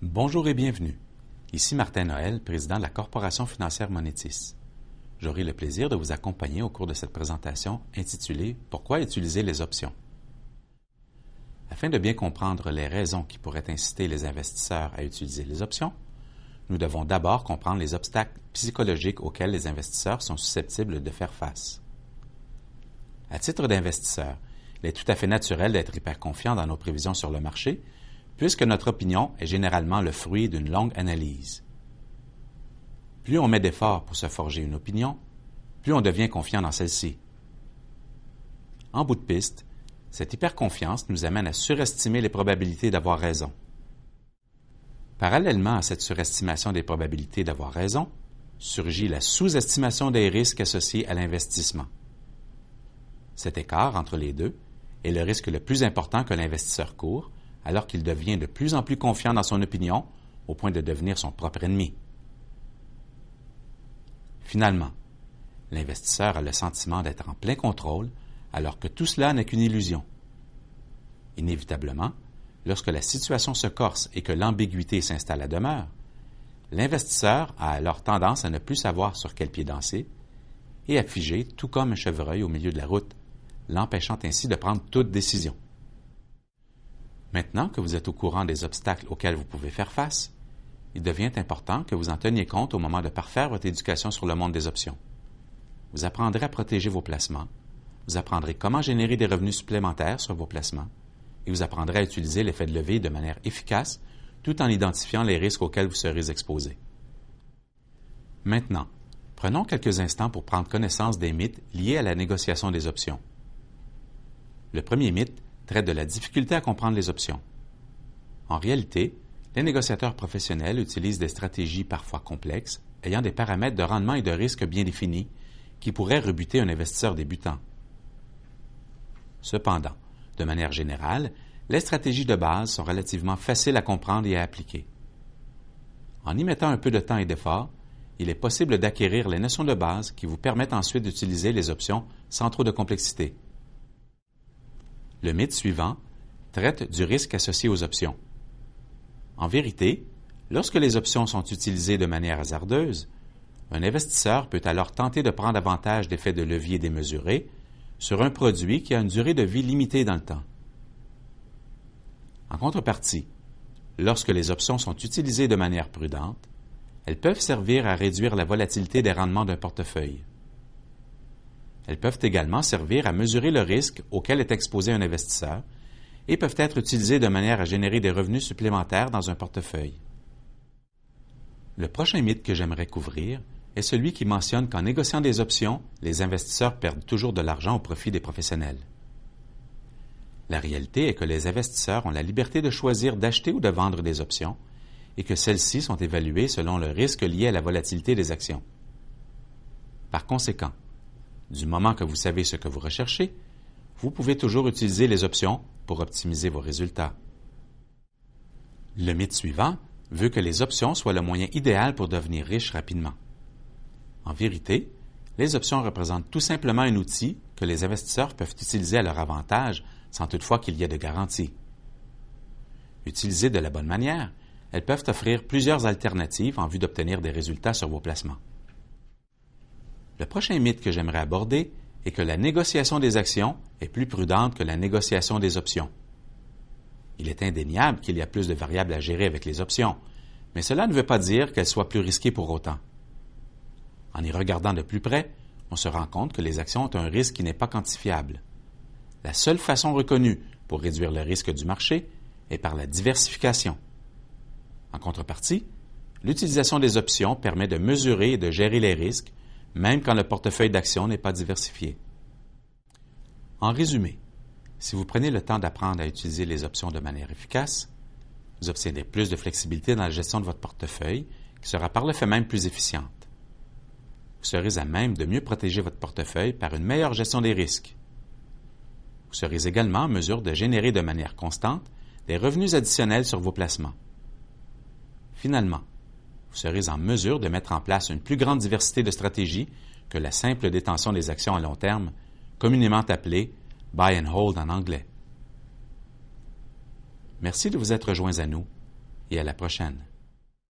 Bonjour et bienvenue. Ici Martin Noël, président de la Corporation financière Monetis. J'aurai le plaisir de vous accompagner au cours de cette présentation intitulée « Pourquoi utiliser les options ». Afin de bien comprendre les raisons qui pourraient inciter les investisseurs à utiliser les options, nous devons d'abord comprendre les obstacles psychologiques auxquels les investisseurs sont susceptibles de faire face. À titre d'investisseur, il est tout à fait naturel d'être hyper confiant dans nos prévisions sur le marché, puisque notre opinion est généralement le fruit d'une longue analyse. Plus on met d'efforts pour se forger une opinion, plus on devient confiant dans celle-ci. En bout de piste, cette hyperconfiance nous amène à surestimer les probabilités d'avoir raison. Parallèlement à cette surestimation des probabilités d'avoir raison, surgit la sous-estimation des risques associés à l'investissement. Cet écart entre les deux est le risque le plus important que l'investisseur court, alors qu'il devient de plus en plus confiant dans son opinion, au point de devenir son propre ennemi. Finalement, l'investisseur a le sentiment d'être en plein contrôle, alors que tout cela n'est qu'une illusion. Inévitablement, lorsque la situation se corse et que l'ambiguïté s'installe à demeure, l'investisseur a alors tendance à ne plus savoir sur quel pied danser et à figer tout comme un chevreuil au milieu de la route, l'empêchant ainsi de prendre toute décision. Maintenant que vous êtes au courant des obstacles auxquels vous pouvez faire face, il devient important que vous en teniez compte au moment de parfaire votre éducation sur le monde des options. Vous apprendrez à protéger vos placements, vous apprendrez comment générer des revenus supplémentaires sur vos placements, et vous apprendrez à utiliser l'effet de levier de manière efficace tout en identifiant les risques auxquels vous serez exposés. Maintenant, prenons quelques instants pour prendre connaissance des mythes liés à la négociation des options. Le premier mythe traite de la difficulté à comprendre les options. En réalité, les négociateurs professionnels utilisent des stratégies parfois complexes, ayant des paramètres de rendement et de risque bien définis, qui pourraient rebuter un investisseur débutant. Cependant, de manière générale, les stratégies de base sont relativement faciles à comprendre et à appliquer. En y mettant un peu de temps et d'effort, il est possible d'acquérir les notions de base qui vous permettent ensuite d'utiliser les options sans trop de complexité. Le mythe suivant traite du risque associé aux options. En vérité, lorsque les options sont utilisées de manière hasardeuse, un investisseur peut alors tenter de prendre avantage d'effets de levier démesurés sur un produit qui a une durée de vie limitée dans le temps. En contrepartie, lorsque les options sont utilisées de manière prudente, elles peuvent servir à réduire la volatilité des rendements d'un portefeuille. Elles peuvent également servir à mesurer le risque auquel est exposé un investisseur et peuvent être utilisées de manière à générer des revenus supplémentaires dans un portefeuille. Le prochain mythe que j'aimerais couvrir est celui qui mentionne qu'en négociant des options, les investisseurs perdent toujours de l'argent au profit des professionnels. La réalité est que les investisseurs ont la liberté de choisir d'acheter ou de vendre des options et que celles-ci sont évaluées selon le risque lié à la volatilité des actions. Par conséquent, du moment que vous savez ce que vous recherchez, vous pouvez toujours utiliser les options pour optimiser vos résultats. Le mythe suivant veut que les options soient le moyen idéal pour devenir riche rapidement. En vérité, les options représentent tout simplement un outil que les investisseurs peuvent utiliser à leur avantage sans toutefois qu'il y ait de garantie. Utilisées de la bonne manière, elles peuvent offrir plusieurs alternatives en vue d'obtenir des résultats sur vos placements. Le prochain mythe que j'aimerais aborder est que la négociation des actions est plus prudente que la négociation des options. Il est indéniable qu'il y a plus de variables à gérer avec les options, mais cela ne veut pas dire qu'elles soient plus risquées pour autant. En y regardant de plus près, on se rend compte que les actions ont un risque qui n'est pas quantifiable. La seule façon reconnue pour réduire le risque du marché est par la diversification. En contrepartie, l'utilisation des options permet de mesurer et de gérer les risques, même quand le portefeuille d'actions n'est pas diversifié. En résumé, si vous prenez le temps d'apprendre à utiliser les options de manière efficace, vous obtiendrez plus de flexibilité dans la gestion de votre portefeuille, qui sera par le fait même plus efficiente. Vous serez à même de mieux protéger votre portefeuille par une meilleure gestion des risques. Vous serez également en mesure de générer de manière constante des revenus additionnels sur vos placements. Finalement, vous serez en mesure de mettre en place une plus grande diversité de stratégies que la simple détention des actions à long terme, communément appelée « buy and hold » en anglais. Merci de vous être joints à nous et à la prochaine.